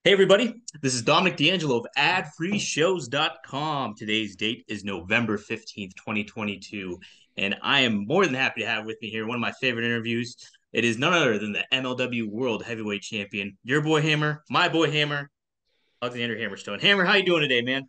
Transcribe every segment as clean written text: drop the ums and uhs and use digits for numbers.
Hey everybody, this is Dominic DeAngelo of adfreeshows.com. Today's date is November 15th, 2022, and I am more than happy to have with me here one of my favorite interviews. It is none other than the MLW World Heavyweight Champion, your boy Hammer, my boy Hammer, Alexander Hammerstone. Hammer, how you doing today, man?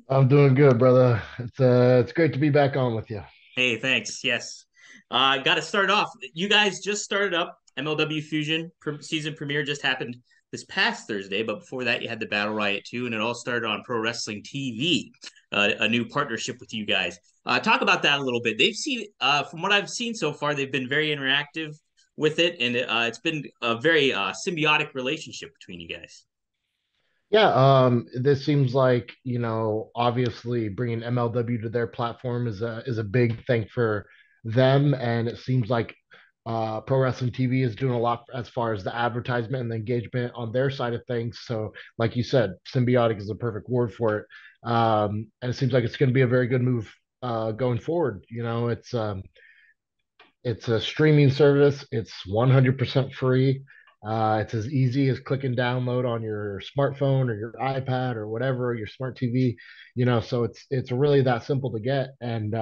I'm doing good, brother. It's great to be back on with you. Hey, thanks. Yes. Got to start off. You guys just started up. MLW Fusion season premiere just happened this past Thursday, but before that, you had the Battle Riot too, and it all started on Pro Wrestling TV, a new partnership with you guys. Talk about that a little bit. They've seen, from what I've seen so far, they've been very interactive with it, and it's been a very symbiotic relationship between you guys. Yeah, this seems like, obviously bringing MLW to their platform is a big thing for them, and it seems like Pro Wrestling TV is doing a lot as far as the advertisement and the engagement on their side of things. So, like you said, symbiotic is the perfect word for it, and it seems like it's going to be a very good move going forward. It's a streaming service. It's 100% free. It's as easy as click and download on your smartphone or your iPad or whatever, your smart TV, so it's really that simple to get. And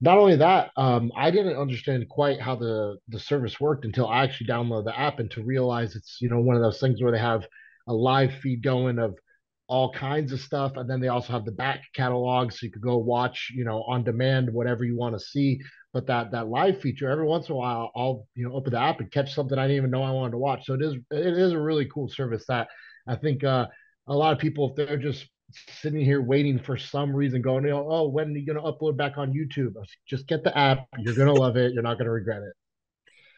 not only that, I didn't understand quite how the service worked until I actually downloaded the app and to realize it's, one of those things where they have a live feed going of all kinds of stuff. And then they also have the back catalog so you could go watch, on demand, whatever you want to see. But that live feature, every once in a while, I'll, open the app and catch something I didn't even know I wanted to watch. So it is a really cool service that I think a lot of people, if they're just sitting here waiting for some reason, going, oh, when are you going to upload back on YouTube? Just get the app. You're going to love it. You're not going to regret it.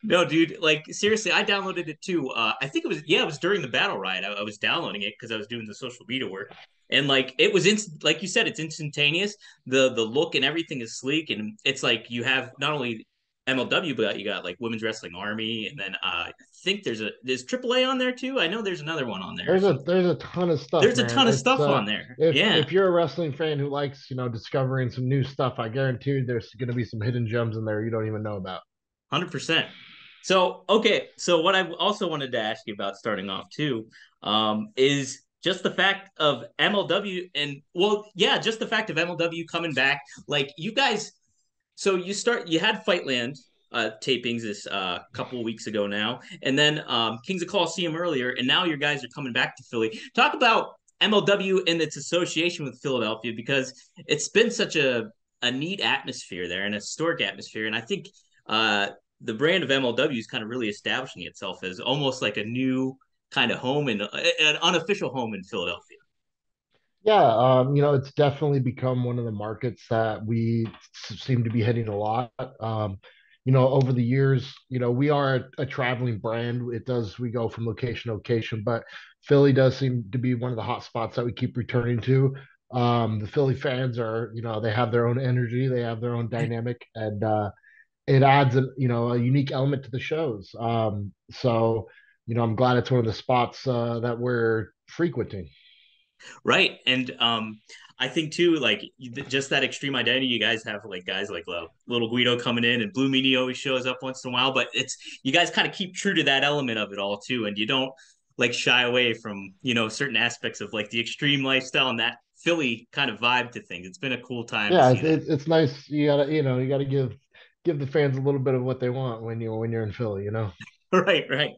No, dude, like seriously, I downloaded it too. I think it was during the battle riot. I was downloading it because I was doing the social media work. And like it was instant, like you said, it's instantaneous. The look and everything is sleek, and it's like you have not only MLW, but you got like Women's Wrestling Army, and then I think there's AAA on there too. I know there's another one on there or something. There's a ton of stuff, There's a man. ton of It's stuff on there. Yeah, if you're a wrestling fan who likes, discovering some new stuff, I guarantee there's going to be some hidden gems in there you don't even know about. 100%. So, okay. So, what I also wanted to ask you about starting off too is just the fact of MLW and, well, yeah, just the fact of MLW coming back. Like, you guys, so you had Fightland tapings this couple of weeks ago now, and then Kings of Coliseum earlier, and now your guys are coming back to Philly. Talk about MLW and its association with Philadelphia because it's been such a neat atmosphere there, an historic atmosphere, and I think uh, the brand of MLW is kind of really establishing itself as almost like a new kind of home and an unofficial home in Philadelphia. Yeah, it's definitely become one of the markets that we seem to be hitting a lot. Over the years, we are a traveling brand. We go from location to location, but Philly does seem to be one of the hot spots that we keep returning to. The Philly fans are, they have their own energy, they have their own dynamic, and it adds a unique element to the shows. I'm glad it's one of the spots that we're frequenting. Right. And I think too, like just that extreme identity you guys have, like guys like Little Guido coming in and Blue Meanie always shows up once in a while, but it's you guys kind of keep true to that element of it all too, and you don't like shy away from certain aspects of like the extreme lifestyle and that Philly kind of vibe to things. It's been a cool time to Yeah, see that. it's nice. You gotta give the fans a little bit of what they want when you're in Philly. Right, right.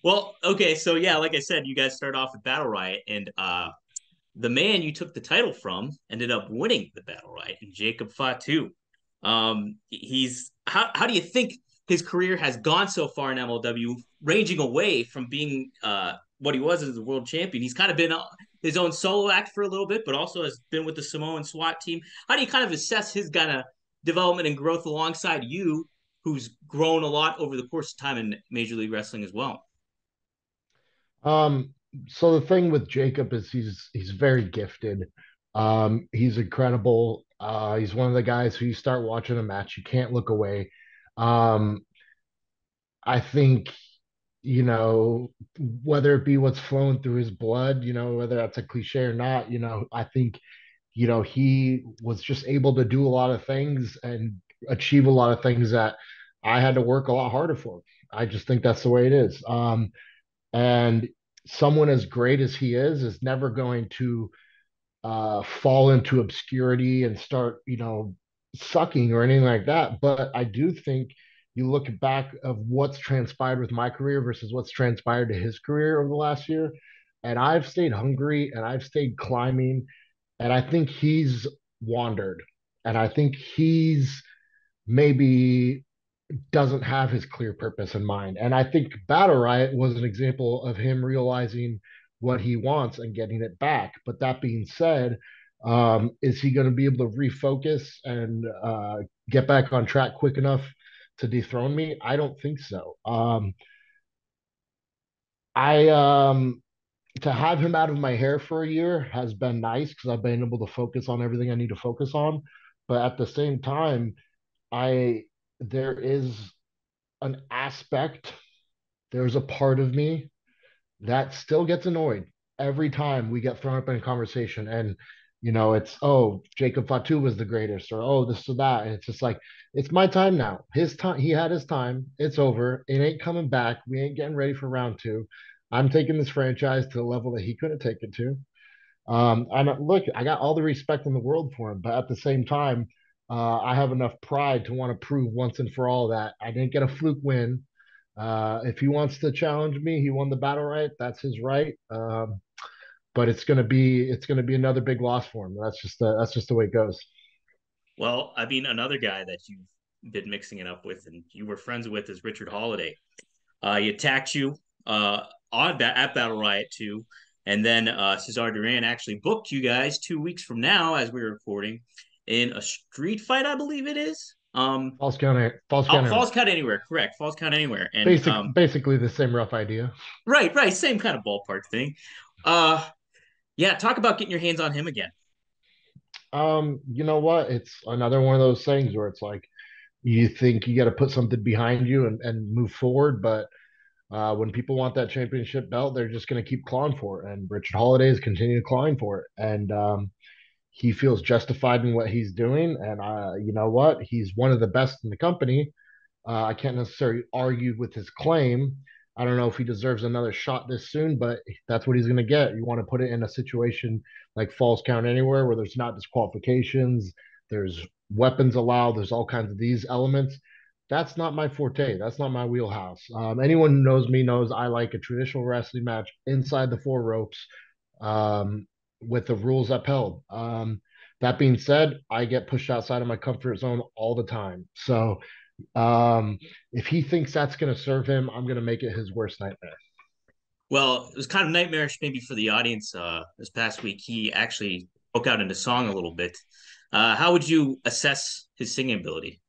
Well, okay, so yeah, like I said, you guys start off with Battle Riot, and the man you took the title from ended up winning the battle, right? And Jacob Fatu. He's how do you think his career has gone so far in MLW, ranging away from being what he was as the world champion? He's kind of been his own solo act for a little bit, but also has been with the Samoan SWAT team. How do you kind of assess his kind of development and growth alongside you, who's grown a lot over the course of time in Major League Wrestling as well? Um, so the thing with Jacob is he's very gifted. He's incredible. He's one of the guys who you start watching a match, you can't look away. Um, I think, whether it be what's flowing through his blood, whether that's a cliche or not, I think, he was just able to do a lot of things and achieve a lot of things that I had to work a lot harder for. I just think that's the way it is. And someone as great as he is never going to fall into obscurity and start, sucking or anything like that. But I do think you look back of what's transpired with my career versus what's transpired to his career over the last year, and I've stayed hungry and I've stayed climbing, and I think he's wandered, and I think he's maybe doesn't have his clear purpose in mind. And I think Battle Riot was an example of him realizing what he wants and getting it back. But that being said, is he going to be able to refocus and get back on track quick enough to dethrone me? I don't think so. I To have him out of my hair for a year has been nice because I've been able to focus on everything I need to focus on. But at the same time, I there is an aspect, there's a part of me that still gets annoyed every time we get thrown up in a conversation. And, it's, oh, Jacob Fatu was the greatest, or, oh, this or that. And it's just like, it's my time now. His time, he had his time. It's over. It ain't coming back. We ain't getting ready for round two. I'm taking this franchise to the level that he couldn't take it to. And look, I got all the respect in the world for him, but at the same time, I have enough pride to want to prove once and for all that I didn't get a fluke win. If he wants to challenge me, he won the battle right. That's his right. But it's gonna be another big loss for him. That's just the way it goes. Well, I mean, another guy that you've been mixing it up with and you were friends with is Richard Holliday. He attacked you at Battle Riot 2. And then Cesar Duran actually booked you guys 2 weeks from now, as we're recording, in a street fight, I believe it is. False count Falls anywhere. Count Anywhere, correct. Falls Count Anywhere. And Basically the same rough idea. right, same kind of ballpark thing. Uh, yeah, talk about getting your hands on him again. You know what? It's another one of those things where it's like you think you got to put something behind you and move forward, but when people want that championship belt, they're just going to keep clawing for it. And Richard Holiday is continuing clawing for it. And he feels justified in what he's doing. And you know what? He's one of the best in the company. I can't necessarily argue with his claim. I don't know if he deserves another shot this soon, but that's what he's going to get. You want to put it in a situation like Falls Count Anywhere where there's not disqualifications, there's weapons allowed, there's all kinds of these elements. That's not my forte. That's not my wheelhouse. Anyone who knows me knows I like a traditional wrestling match inside the four ropes, um, with the rules upheld. That being said, I get pushed outside of my comfort zone all the time. So if he thinks that's going to serve him, I'm going to make it his worst nightmare. Well, it was kind of nightmarish maybe for the audience this past week. He actually broke out into song a little bit. How would you assess his singing ability?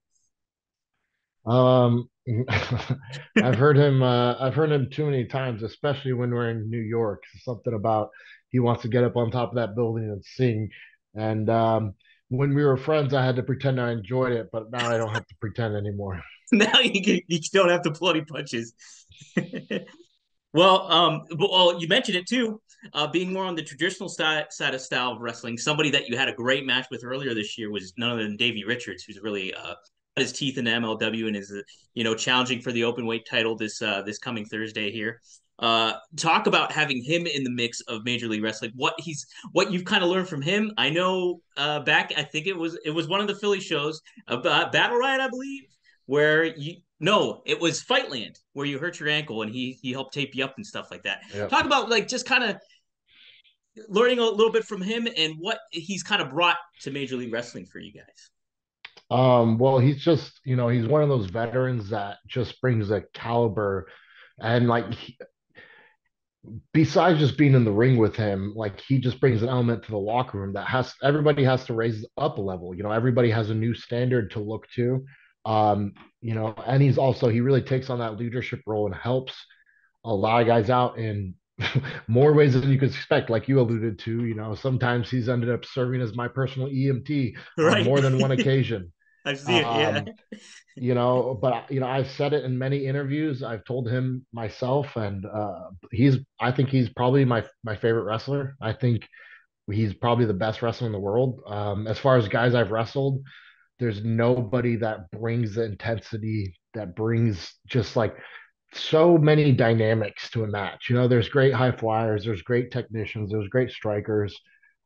Um, I've heard him too many times, especially when we're in New York. Something about he wants to get up on top of that building and sing. And when we were friends, I had to pretend I enjoyed it, but now I don't have to pretend anymore. Now you don't have to pull any punches. Well, you mentioned it too. Being more on the traditional side of style of wrestling, somebody that you had a great match with earlier this year was none other than Davey Richards, who's really got his teeth in the MLW and is challenging for the open weight title this coming Thursday here. Talk about having him in the mix of Major League Wrestling. What you've kind of learned from him. I know back, I think it was one of the Philly shows, Battle Riot, I believe, where you no, it was Fightland where you hurt your ankle and he helped tape you up and stuff like that. Yep. Talk about like just kind of learning a little bit from him and what he's kind of brought to Major League Wrestling for you guys. Well, he's just, he's one of those veterans that just brings a caliber, and like besides just being in the ring with him, like he just brings an element to the locker room that has everybody has to raise up a level. Everybody has a new standard to look to. And he really takes on that leadership role and helps a lot of guys out in more ways than you could expect. Like you alluded to, sometimes he's ended up serving as my personal EMT on Right. more than one occasion. I see it. Yeah. Um, but I've said it in many interviews. I've told him myself, and I think he's probably my favorite wrestler. I think he's probably the best wrestler in the world. As far as guys I've wrestled, there's nobody that brings the intensity, that brings just like so many dynamics to a match. There's great high flyers, there's great technicians, there's great strikers,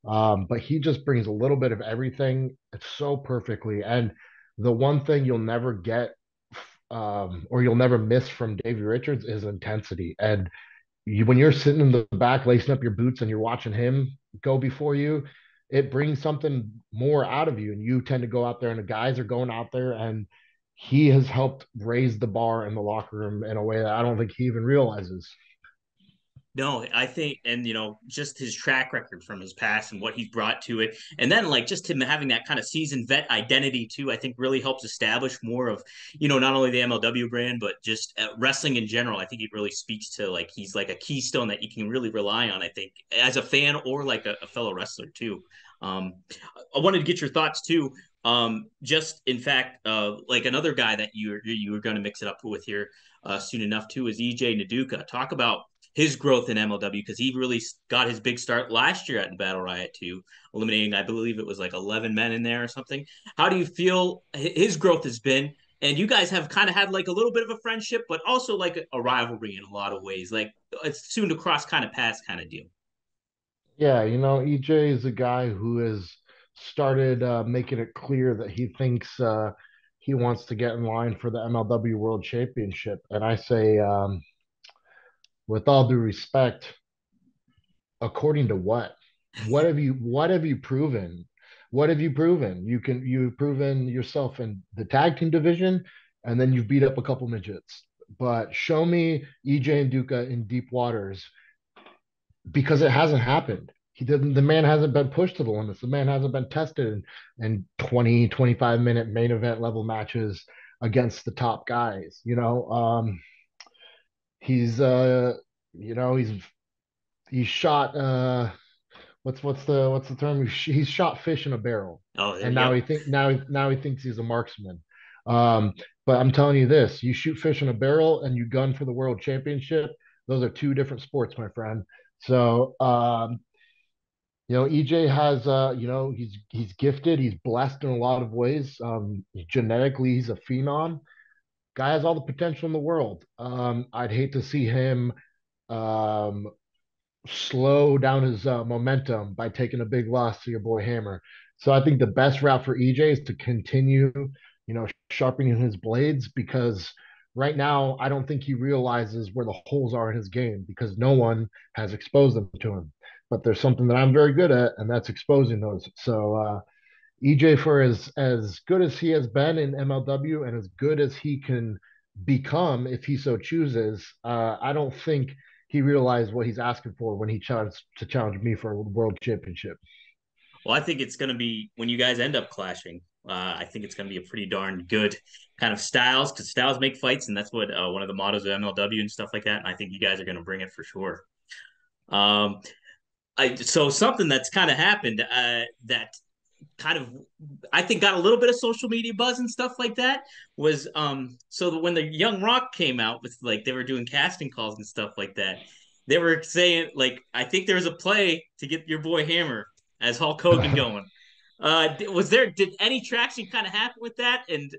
but he just brings a little bit of everything so perfectly. And the one thing you'll never get, or you'll never miss from Davey Richards is intensity. And when you're sitting in the back lacing up your boots and you're watching him go before you, it brings something more out of you, and you tend to go out there, and the guys are going out there, and he has helped raise the bar in the locker room in a way that I don't think he even realizes. No, I think, and just his track record from his past and what he's brought to it, and then like just him having that kind of seasoned vet identity too, I think really helps establish more of, not only the MLW brand, but just wrestling in general. I think it really speaks to like he's like a keystone that you can really rely on. I think as a fan or like a fellow wrestler too. Um, I wanted to get your thoughts too. Just in fact, like another guy that you were going to mix it up with here soon enough too is EJ Naduka. Talk about his growth in MLW because he really got his big start last year at Battle Riot 2, eliminating, I believe it was like 11 men in there or something. How do you feel his growth has been? And you guys have kind of had like a little bit of a friendship, but also like a rivalry in a lot of ways. Like it's soon to cross kind of paths kind of deal. Yeah, EJ is a guy who has started making it clear that he thinks he wants to get in line for the MLW World Championship. And I say, with all due respect, according to what? What have you proven? What have you proven? You've proven yourself in the tag team division, and then you've beat up a couple midgets. But show me EJ and Duca in deep waters, because it hasn't happened. He didn't The man hasn't been pushed to the limits. The man hasn't been tested in 20, 25-minute main event level matches against the top guys. He's he's shot what's the term? He's shot fish in a barrel, Oh, and now yep. he think now he thinks he's a marksman. But I'm telling you this: you shoot fish in a barrel and you gun for the world championship. Those are two different sports, my friend. So, EJ has, he's gifted, he's blessed in a lot of ways. Genetically, he's a phenom. Guy has all the potential in the world. I'd hate to see him um, slow down his momentum by taking a big loss to your boy Hammer. So I think the best route for EJ is to continue, sharpening his blades, because right now I don't think he realizes where the holes are in his game because no one has exposed them to him. But there's something that I'm very good at, and that's exposing those. So EJ, for as good as he has been in MLW and as good as he can become if he so chooses, I don't think he realized what he's asking for when he challenged me for a world championship. Well, I think it's going to be when you guys end up clashing. I think it's going to be a pretty darn good kind of styles because styles make fights, and that's what one of the mottos of MLW and stuff like that. And I think you guys are going to bring it for sure. Um, so something that's kind of happened that kind of I think got a little bit of social media buzz and stuff like that was so that when the Young Rock came out with like they were doing casting calls and stuff like that, they were saying like I think there's a play to get your boy Hammer as Hulk Hogan going. Did any traction kind of happen with that? And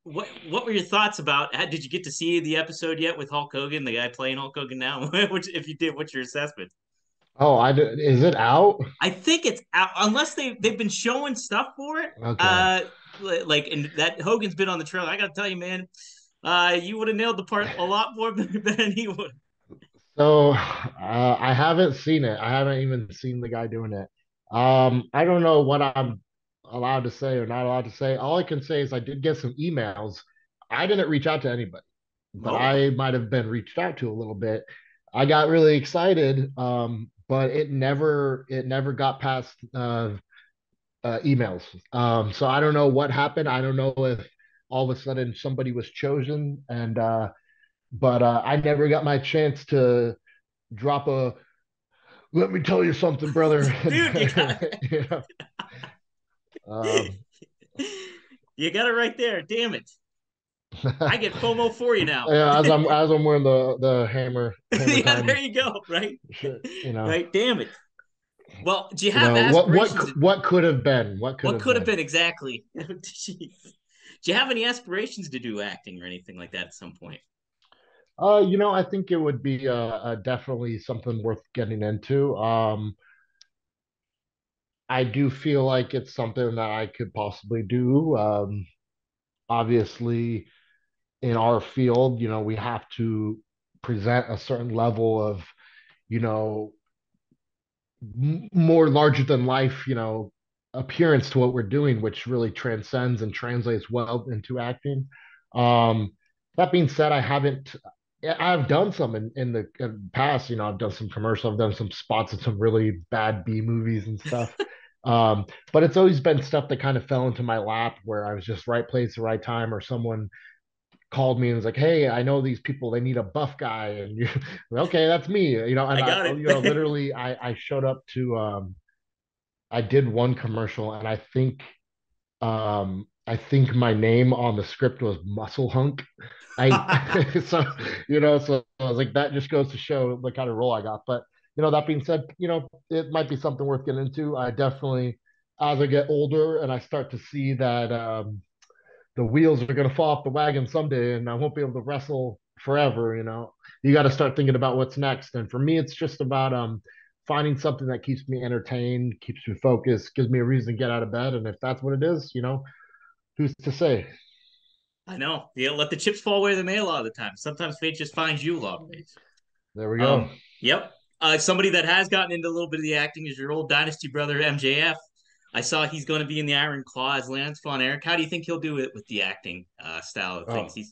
what were your thoughts about? Did you get to see the episode yet with Hulk Hogan, the guy playing Hulk Hogan now? Which, if you did, what's your assessment? Oh, is it out? I think it's out unless they've been showing stuff for it. Okay. Like and that Hogan's been on the trail. I gotta tell you, man, you would have nailed the part a lot more than he would. So I haven't seen it. I haven't even seen the guy doing it. I don't know what I'm allowed to say or not allowed to say. All I can say is I did get some emails. I didn't reach out to anybody, but Oh, I might have been reached out to a little bit. I got really excited, but it never got past emails. So I don't know what happened. I don't know if all of a sudden somebody was chosen, and but I never got my chance to drop a "let me tell you something, brother." dude, you know, um, you got it right there. Damn it, I get FOMO for you now. yeah, as I'm wearing the hammer Yeah, there time you go. Right, shit, you know, right. Damn it. Well, do you you have know what aspirations? what what could have been, what could What have could have been. been exactly? Jeez. Do you have any aspirations to do acting or anything like that at some point? I think it would be definitely something worth getting into. I do feel like it's something that I could possibly do. Obviously, in our field, we have to present a certain level of, you know, more larger than life, appearance to what we're doing, which really transcends and translates well into acting. Um, that being said, I've done some in the past. I've done some commercial, I've done some spots in some really bad B movies and stuff. But it's always been stuff that kind of fell into my lap where I was just right place, the right time, or someone called me and was like, "Hey, I know these people. They need a buff guy," and okay, that's me. And I I, got it. literally, I showed up to, I did one commercial, and I think my name on the script was Muscle Hunk. I so so I was like, that just goes to show the kind of role I got. But that being said, it might be something worth getting into. I definitely, as I get older and I start to see that the wheels are going to fall off the wagon someday and I won't be able to wrestle forever, you got to start thinking about what's next. And for me, it's just about finding something that keeps me entertained, keeps me focused, gives me a reason to get out of bed. And if that's what it is, who's to say? I know. Yeah, let the chips fall where they may a lot of the time. Sometimes fate just finds you a lot of ways. There we go. Yep. Somebody that has gotten into a little bit of the acting is your old Dynasty brother MJF. I saw he's going to be in the Iron Claw as Lance Von Erich. How do you think he'll do it with the acting style of things? Oh, He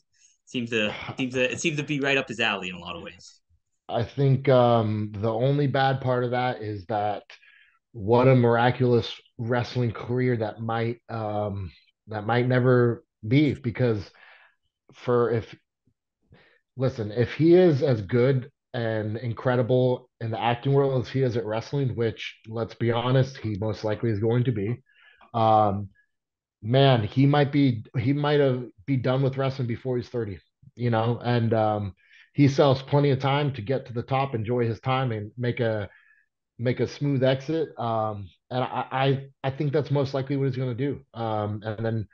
seems to be right up his alley in a lot of ways. I think the only bad part of that is that what a miraculous wrestling career that might never be, because for if listen, if he is as good and incredible in the acting world as he is at wrestling, which let's be honest, he most likely is going to be, um, man, he might have be done with wrestling before he's 30, and he still has plenty of time to get to the top, enjoy his time, and make a smooth exit. And I think that's most likely what he's going to do. And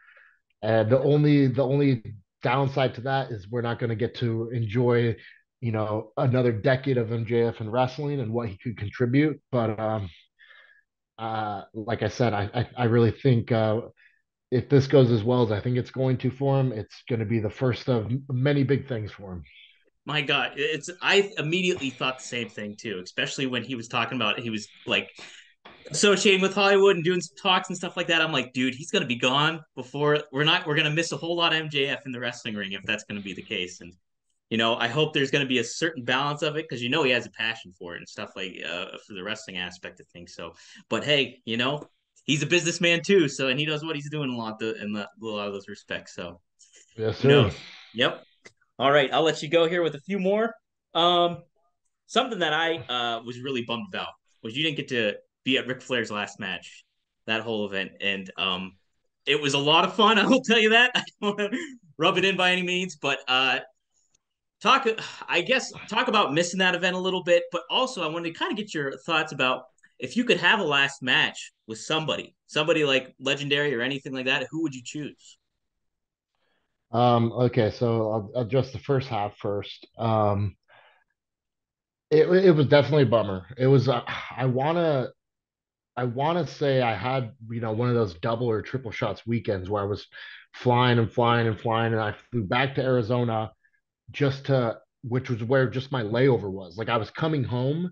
the only downside to that is we're not going to get to enjoy, another decade of MJF and wrestling and what he could contribute. But like I said, I really think if this goes as well as I think it's going to for him, it's going to be the first of many big things for him. My God, it's I immediately thought the same thing too, especially when he was talking about he was like associating with Hollywood and doing some talks and stuff like that. I'm like, dude, he's gonna be gone before we're gonna miss a whole lot of MJF in the wrestling ring if that's gonna be the case. And I hope there's gonna be a certain balance of it because he has a passion for it and stuff like for the wrestling aspect of things. So, but hey, he's a businessman too, so and he knows what he's doing a lot of those respects. So Yes, who sir. knows? Yep. All right, I'll let you go here with a few more. Um, Something that I was really bummed about was you didn't get to be at Ric Flair's last match, that whole event, and it was a lot of fun. I will tell you that. I don't want to rub it in by any means, but talk, I guess, talk about missing that event a little bit, but also I wanted to kind of get your thoughts about if you could have a last match with somebody like legendary or anything like that, who would you choose? Okay, so I'll address the first half first. It was definitely a bummer. It was I wanna say I had one of those double or triple shots weekends where I was flying and flying and flying, and I flew back to Arizona just to which was where just my layover was. Like I was coming home,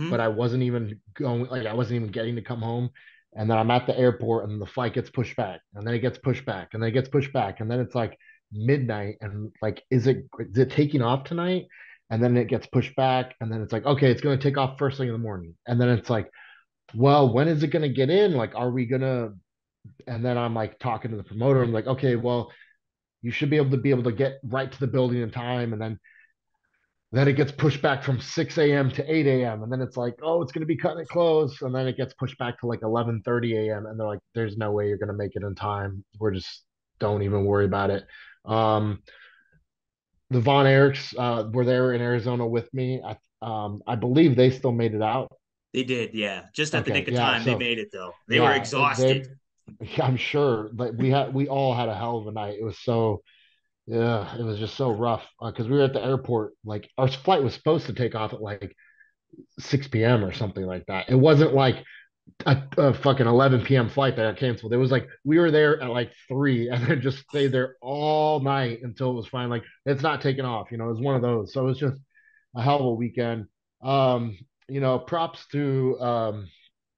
but Mm-hmm. I wasn't even going, like I wasn't even getting to come home. And then I'm at the airport and the flight gets pushed back, and then it gets pushed back, and then it gets pushed back, and then it's like midnight, and like, is it taking off tonight? And then it gets pushed back, and then it's like, okay, it's gonna take off first thing in the morning. And then it's like, well, when is it gonna get in? Like, are we gonna and then I'm like talking to the promoter. I'm like, okay, well, you should be able to get right to the building in time. And then it gets pushed back from 6 a.m. to 8 a.m. And then it's like, oh, it's going to be cutting it close. And then it gets pushed back to like 11:30 a.m. And they're like, there's no way you're going to make it in time. We're just, don't even worry about it. Um, the Von Erichs were there in Arizona with me. I believe they still made it out. They did, yeah. Just at the Okay, nick of yeah. time, they So made it though. They were yeah, exhausted. I'm sure that we all had a hell of a night. It was so Yeah, it was just so rough because we were at the airport. Like our flight was supposed to take off at like 6 p.m. or something like that. It wasn't like a fucking 11 p.m. flight that got canceled. It was like we were there at like 3 and then just stayed there all night until it was fine. Like it's not taking off. It was one of those. So it was just a hell of a weekend. Um, props to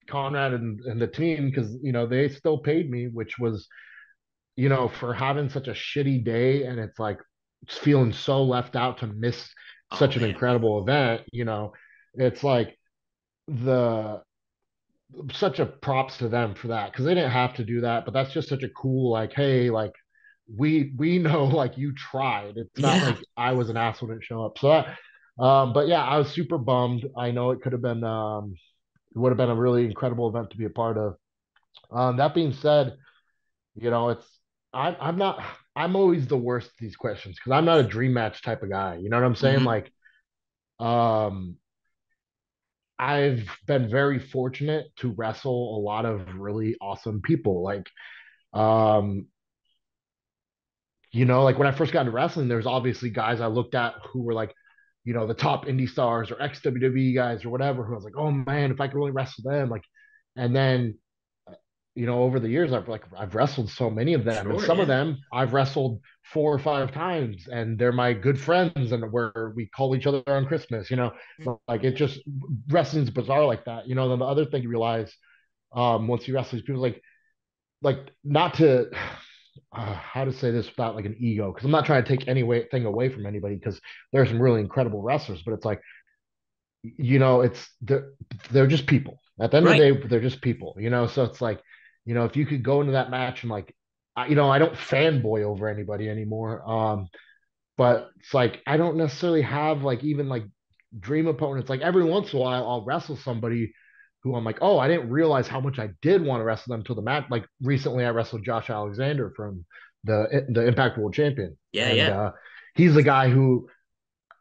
Conrad and the team because they still paid me, which was for having such a shitty day and it's like it's feeling so left out to miss Oh such an man. incredible event. It's like the such a props to them for that because they didn't have to do that, but that's just such a cool like, hey, like we know like you tried. It's not Yeah. like I was an asshole didn't show up. So but yeah, I was super bummed. I know it could have been it would have been a really incredible event to be a part of. That being said, it's I'm not I'm always the worst at these questions because I'm not a dream match type of guy. You know what I'm saying? Hmm. Like, um, I've been very fortunate to wrestle a lot of really awesome people. Um, like when I first got into wrestling, there's obviously guys I looked at who were like, the top indie stars or ex WWE guys or whatever, who I was like, oh man, if I could really wrestle them, like, and then over the years, I've wrestled so many of them, and Sure. some of Yeah. them I've wrestled 4 or 5 times, and they're my good friends, and where we call each other on Christmas. Like it just wrestling's bizarre like that. Then the other thing you realize, once you wrestle these people, like not to how to say this without like an ego, because I'm not trying to take thing away from anybody, because there's some really incredible wrestlers, but it's like it's they're just people. At the end of the Right. day, they're just people. So it's like, if you could go into that match and like, I don't fanboy over anybody anymore. But it's like I don't necessarily have like even like dream opponents. Like every once in a while, I'll wrestle somebody who I'm like, oh, I didn't realize how much I did want to wrestle them until the match. Like recently, I wrestled Josh Alexander from the Impact World Champion, Yeah. and Yeah. he's the guy who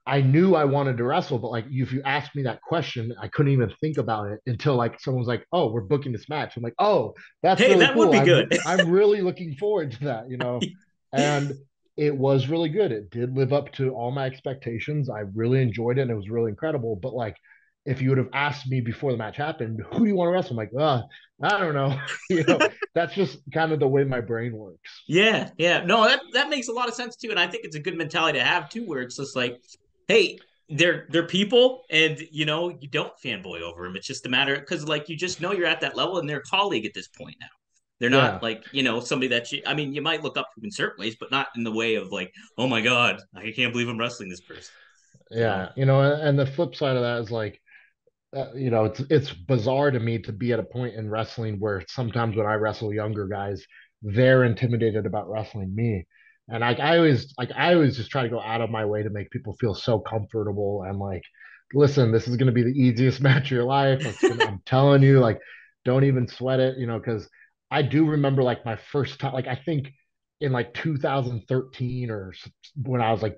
I knew I wanted to wrestle, but like if you asked me that question, I couldn't even think about it until like someone was like, "Oh, we're booking this match." I'm like, "Oh, that's Hey, really that would cool. be I'm good. I'm really looking forward to that. And it was really good. It did live up to all my expectations. I really enjoyed it, and it was really incredible. But like, if you would have asked me before the match happened, who do you want to wrestle? I'm like, I don't know. That's just kind of the way my brain works. Yeah, yeah. No, that makes a lot of sense too, and I think it's a good mentality to have too, where it's just like, hey, they're people, and you don't fanboy over them. It's just a matter because like you just know you're at that level, and they're a colleague at this point now. They're not Yeah. like somebody that you. I mean, you might look up to in certain ways, but not in the way of like, oh my god, I can't believe I'm wrestling this person. You know? Yeah. And the flip side of that is like, it's bizarre to me to be at a point in wrestling where sometimes when I wrestle younger guys, they're intimidated about wrestling me. And I always just try to go out of my way to make people feel so comfortable and like, listen, this is gonna be the easiest match of your life. I'm telling you, like, don't even sweat it, because I do remember like my first time, like I think in like 2013 or when I was like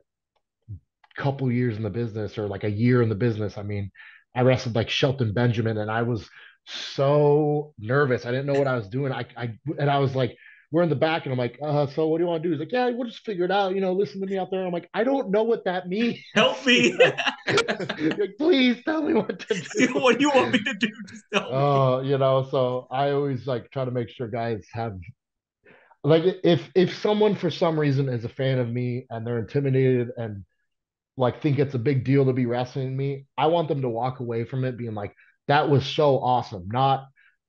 couple years in the business or like a year in the business. I mean, I wrestled like Shelton Benjamin and I was so nervous. I didn't know what I was doing. I was like, we're in the back and I'm like, so what do you want to do? He's like, yeah, we'll just figure it out. Listen to me out there. I'm like, I don't know what that means. Help you me. know, like, please tell me what to do. What do you want me to do? Just tell me. So I always like try to make sure guys have like if someone for some reason is a fan of me and they're intimidated and like think it's a big deal to be wrestling me, I want them to walk away from it being like, that was so awesome. Not,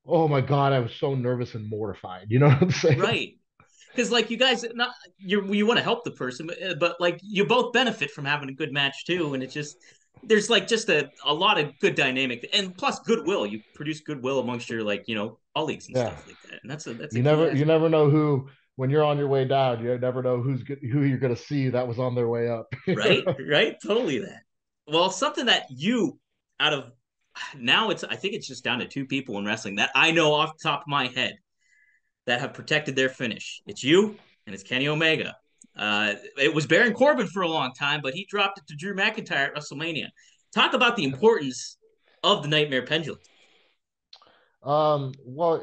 oh my God, I was so nervous and mortified. You know what I'm saying? Right. Because like you guys not you want to help the person, but like you both benefit from having a good match too, and it's just there's like just a lot of good dynamic and plus goodwill. You produce goodwill amongst your like colleagues and Yeah. stuff like that, and that's a You key never you aspect. never know who when you're on your way down, you never know who you're gonna see that was on their way up. Right, right, totally that. Well, something that you out of now it's I think it's just down to two people in wrestling that I know off the top of my head that have protected their finish. It's you and it's Kenny Omega. It was Baron Corbin for a long time, but he dropped it to Drew McIntyre at WrestleMania. Talk about the importance of the Nightmare Pendulum. Well,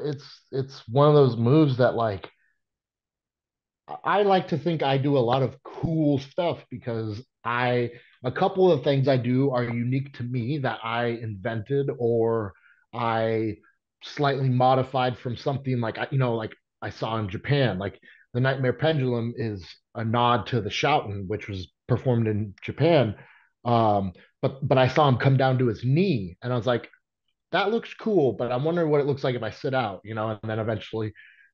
it's one of those moves that like I like to think I do a lot of cool stuff because a couple of things I do are unique to me that I invented or I slightly modified from something like, like I saw in Japan. Like the Nightmare Pendulum is a nod to the Shoutin, which was performed in Japan. Um, but I saw him come down to his knee, and I was like, that looks cool, but I'm wondering what it looks like if I sit out, and then eventually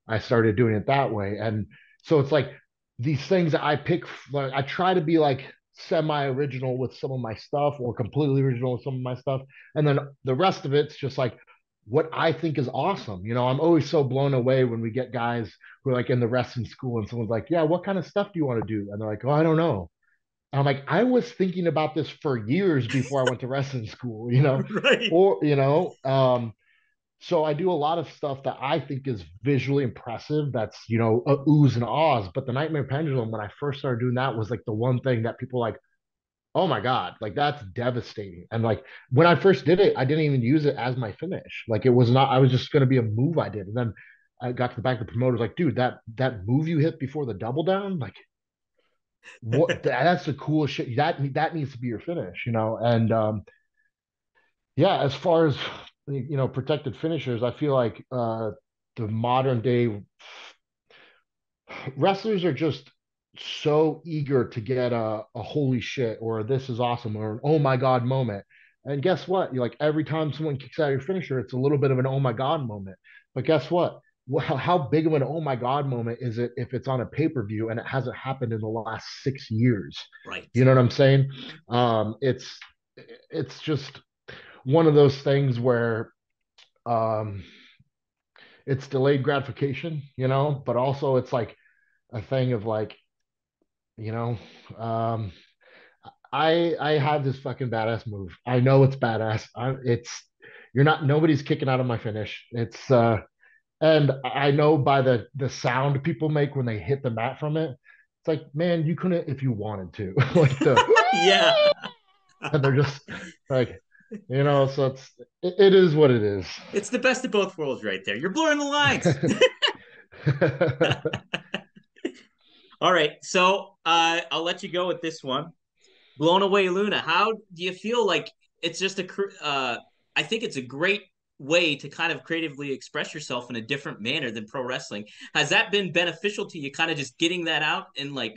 I started doing it that way. And so it's like these things that I pick, like I try to be like semi-original with some of my stuff or completely original with some of my stuff. And then the rest of it's just like what I think is awesome. I'm always so blown away when we get guys who are like in the wrestling school and someone's like, yeah, what kind of stuff do you want to do? And they're like, oh, I don't know. I'm like, I was thinking about this for years before I went to wrestling school, Right. or, so I do a lot of stuff that I think is visually impressive. That's, oohs and ahs. But the Nightmare Pendulum, when I first started doing that, was like the one thing that people like, oh my God, like that's devastating. And like when I first did it, I didn't even use it as my finish. Like it was not, I was just going to be a move I did. And then I got to the back of the promoters like, dude, that move you hit before the double down, like that's the coolest shit. That needs to be your finish, And yeah, as far as protected finishers, I feel like the modern day wrestlers are just so eager to get a holy shit or this is awesome or an oh my god moment. And guess what? You're like every time someone kicks out your finisher, it's a little bit of an oh my god moment. But guess what? Well, how big of an oh my god moment is it if it's on a pay-per-view and it hasn't happened in the last 6 years? Right. You know what I'm saying? It's just one of those things where um it's delayed gratification, but also it's like a thing of like, you know, um I have this fucking badass move. I know it's badass. It's you're not nobody's kicking out of my finish. It's and I know by the sound people make when they hit the mat from it. It's like, man, you couldn't if you wanted to. Like the Yeah. and they're just like, so it is what it is. It's the best of both worlds right there. You're blurring the lines. All right. So I'll let you go with this one. Blown Away Luna. How do you feel like it's just I think it's a great way to kind of creatively express yourself in a different manner than pro wrestling. Has that been beneficial to you kind of just getting that out and like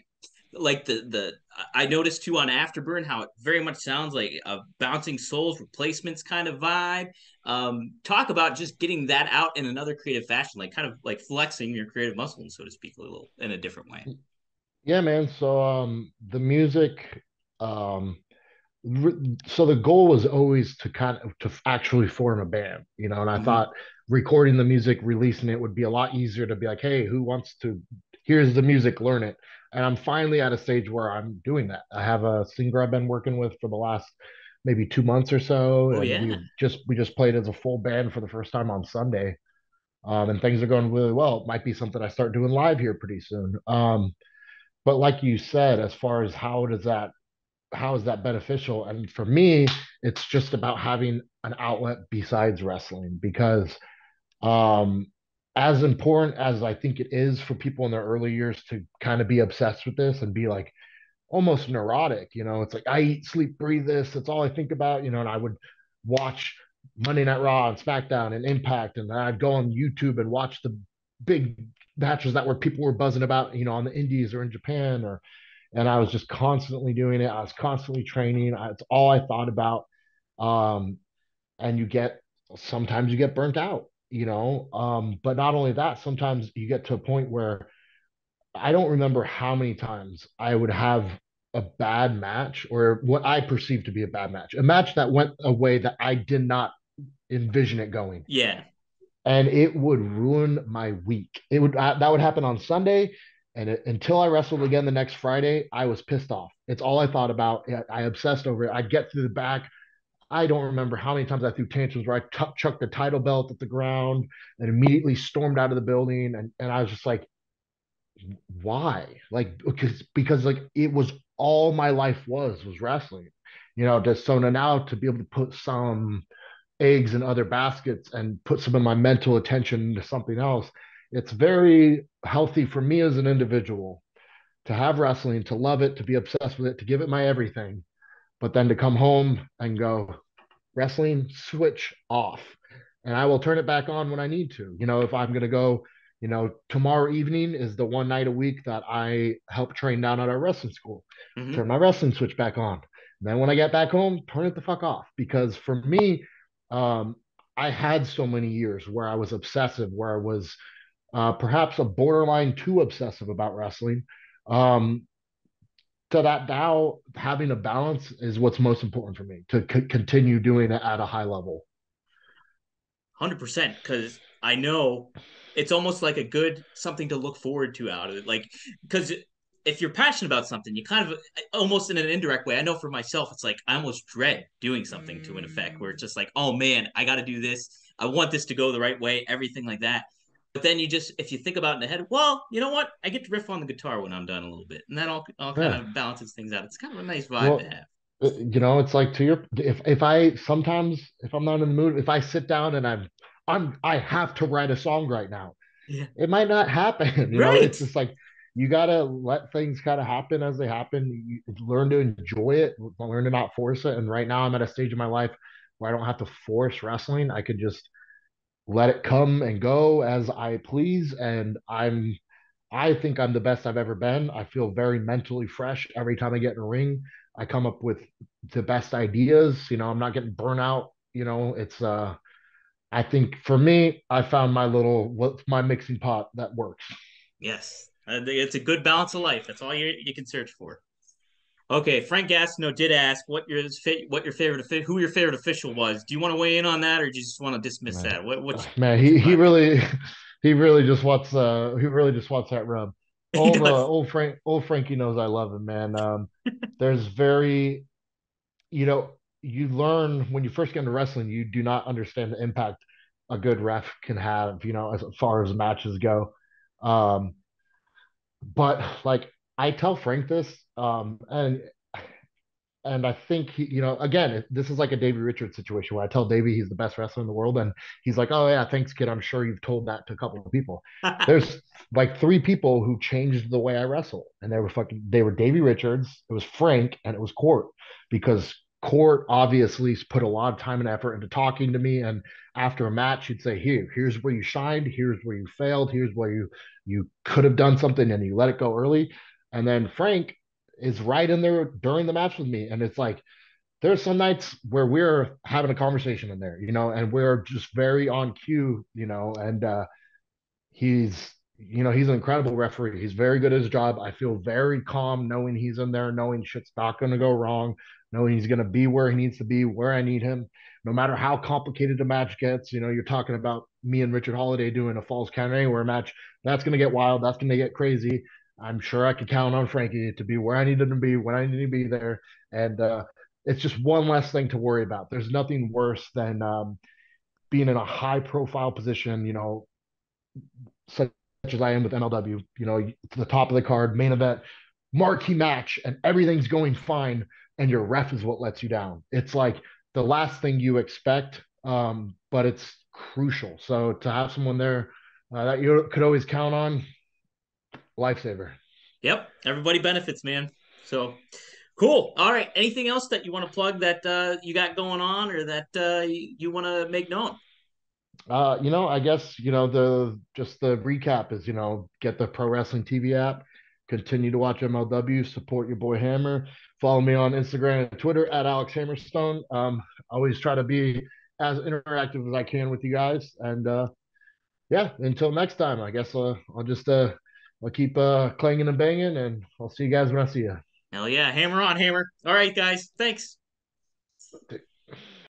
the I noticed too on Afterburn how it very much sounds like a Bouncing Souls replacements kind of vibe. Talk about just getting that out in another creative fashion, like kind of like flexing your creative muscle, so to speak, a little in a different way. Yeah, man. So the music um so the goal was always to kind of to actually form a band, and I Mm-hmm. thought recording the music, releasing it would be a lot easier to be like, hey, who wants to here's the music, learn it. And I'm finally at a stage where I'm doing that. I have a singer I've been working with for the last maybe 2 months or so, Oh and yeah. we just played as a full band for the first time on Sunday. And things are going really well. It might be something I start doing live here pretty soon. But like you said, as far as how is that beneficial? And for me, it's just about having an outlet besides wrestling because um, as important as I think it is for people in their early years to kind of be obsessed with this and be like almost neurotic, it's like I eat, sleep, breathe this. That's all I think about, and I would watch Monday Night Raw and SmackDown and Impact, and I'd go on YouTube and watch the big matches that were people were buzzing about, on the Indies or in Japan or and I was just constantly doing it. I was constantly training. It's all I thought about. Um, and sometimes you get burnt out, but not only that, sometimes you get to a point where I don't remember how many times I would have a bad match or what I perceived to be a match that went a way that I did not envision it going Yeah. and it would ruin my week. It would that would happen on Sunday, and until I wrestled again the next Friday, I was pissed off. It's all I thought about. I obsessed over it. I'd get through the back. I don't remember how many times I threw tantrums where I chucked the title belt at the ground and immediately stormed out of the building, and I was just like, why? Like because like it was all my life was wrestling. Just so now to be able to put some eggs in other baskets and put some of my mental attention into something else. it's very healthy for me as an individual to have wrestling, to love it, to be obsessed with it, to give it my everything, but then to come home and go, wrestling, switch off. And I will turn it back on when I need to. If I'm going to go, tomorrow evening is the one night a week that I help train down at our wrestling school. Mm-hmm. Turn my wrestling switch back on. And then when I get back home, turn it the fuck off. Because for me, um, I had so many years where I was obsessive, where I was perhaps a borderline too obsessive about wrestling. Um, so that now having a balance is what's most important for me to continue doing it at a high level. 100%, because I know it's almost like a good something to look forward to out of it. Like, because if you're passionate about something, you kind of almost in an indirect way. I know for myself, it's like I almost dread doing something to an effect where it's just like, oh man, I got to do this. I want this to go the right way, everything like that. But then you just, if you think about it in the head, well, you know what? I get to riff on the guitar when I'm done a little bit, and that all kind Yeah. of balances things out. It's kind of a nice vibe to Well, have. it's like to your if I sometimes if I'm not in the mood, if I sit down and I have to write a song right now, Yeah. it might not happen. Right. It's just like you gotta let things kind of happen as they happen. You learn to enjoy it, learn to not force it. And right now I'm at a stage in my life where I don't have to force wrestling. I could just let it come and go as I please. And I think I'm the best I've ever been. I feel very mentally fresh every time I get in a ring. I come up with the best ideas. I'm not getting burnout. It's I think for me, I found what's my mixing pot that works. Yes. It's a good balance of life. That's all you can search for. Okay, Frank Gastineau did ask what your favorite who your favorite official was. Do you want to weigh in on that, or do you just want to dismiss Man, that? man, What's your he vibe there? really he really just wants that rub. He does. Old Frankie knows I love him, man. There's very you learn when you first get into wrestling, you do not understand the impact a good ref can have, as far as matches go. Um, but like I tell Frank this, and I think again, this is like a Davey Richards situation where I tell Davey he's the best wrestler in the world, and he's like, "Oh yeah, thanks, kid. I'm sure you've told that to a couple of people." There's like three people who changed the way I wrestle, and they were Davey Richards, it was Frank, and it was Court, because Court obviously put a lot of time and effort into talking to me, and after a match, he'd say, here's where you shined, here's where you failed, here's where you could have done something and you let it go early, and then Frank is right in there during the match with me. And it's like, there's some nights where we're having a conversation in there, and we're just very on cue, and he's an incredible referee. He's very good at his job. I feel very calm knowing he's in there, knowing shit's not going to go wrong, knowing he's going to be where he needs to be, where I need him. No matter how complicated the match gets, you're talking about me and Richard Holliday doing a Falls Count Anywhere match. That's going to get wild. That's going to get crazy. I'm sure I could count on Frankie to be where I needed to be when I need to be there. And it's just one less thing to worry about. There's nothing worse than being in a high profile position, such as I am with MLW, to the top of the card, main event, marquee match, and everything's going fine, and your ref is what lets you down. It's like the last thing you expect, but it's crucial. So to have someone there that you could always count on, lifesaver. Yep, everybody benefits, man. So cool. All right. Anything else that you want to plug that you got going on, or that you want to make known? I guess the just the recap is get the Pro Wrestling TV app, continue to watch MLW, support your boy Hammer, follow me on Instagram and Twitter at Alex Hammerstone. Always try to be as interactive as I can with you guys, and yeah, until next time, I guess I'll keep clanging and banging, and I'll see you guys when I see Hell yeah, hammer on, hammer. All right, guys. Thanks. you.